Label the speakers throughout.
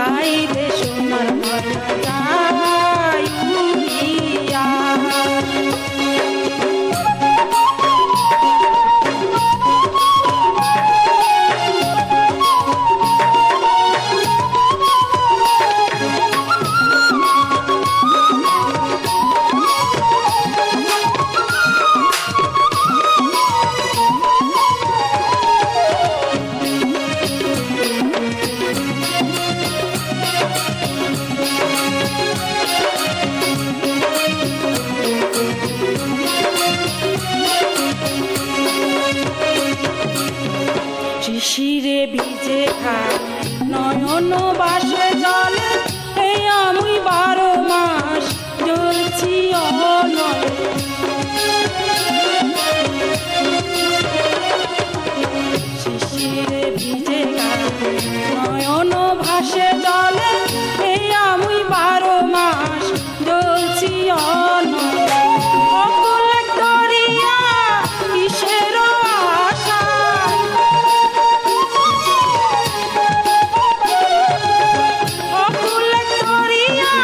Speaker 1: যাই রে সোনার ময়না যাই উড়িয়া। শিশিরে ভিজে খায় নয়ন বাসে জলে, এই আমি 12 মাস জ্বলছি অনলে। শিশিরে ভিজে খায় নয়ন ভাসে জলে, এই আমি 12 মাস জ্বলছি অনলে। অকুল দরিয়া কিসের আশায়, অকুল দরিয়া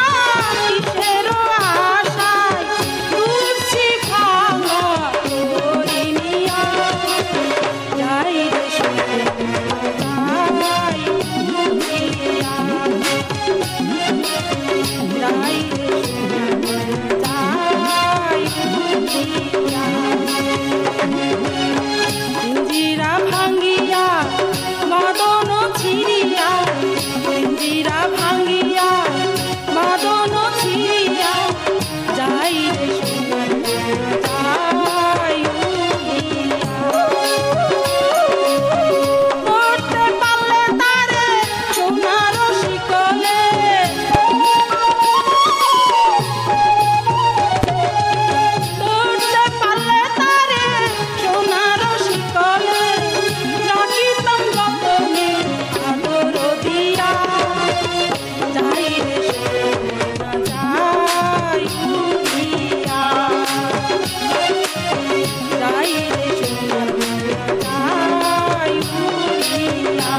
Speaker 1: কিসের আশায়, দুলছি ভাঙা তরি নিয়া। যাই রে সোনার যাই উড়িয়া, যাই রে সোনার যাই উড়িয়া। পিঞ্জিরা ভাঙ্গিয়া বাঁধন ছিড়িয়া, পিঞ্জিরা ভাঙ্গিয়া বাঁধন ছিড়িয়া, যাই রে সোনার যাই উড়িয়া। ধরতে পারলে তারে সোনার শিকলে, ধরতে পারলে তারে সোনার শিকলে, রাখিতাম যতনে আদর দিয়া। যাই রে সোনা যাই উড়িয়া, যাই রে সোনার যাই উড়িয়া।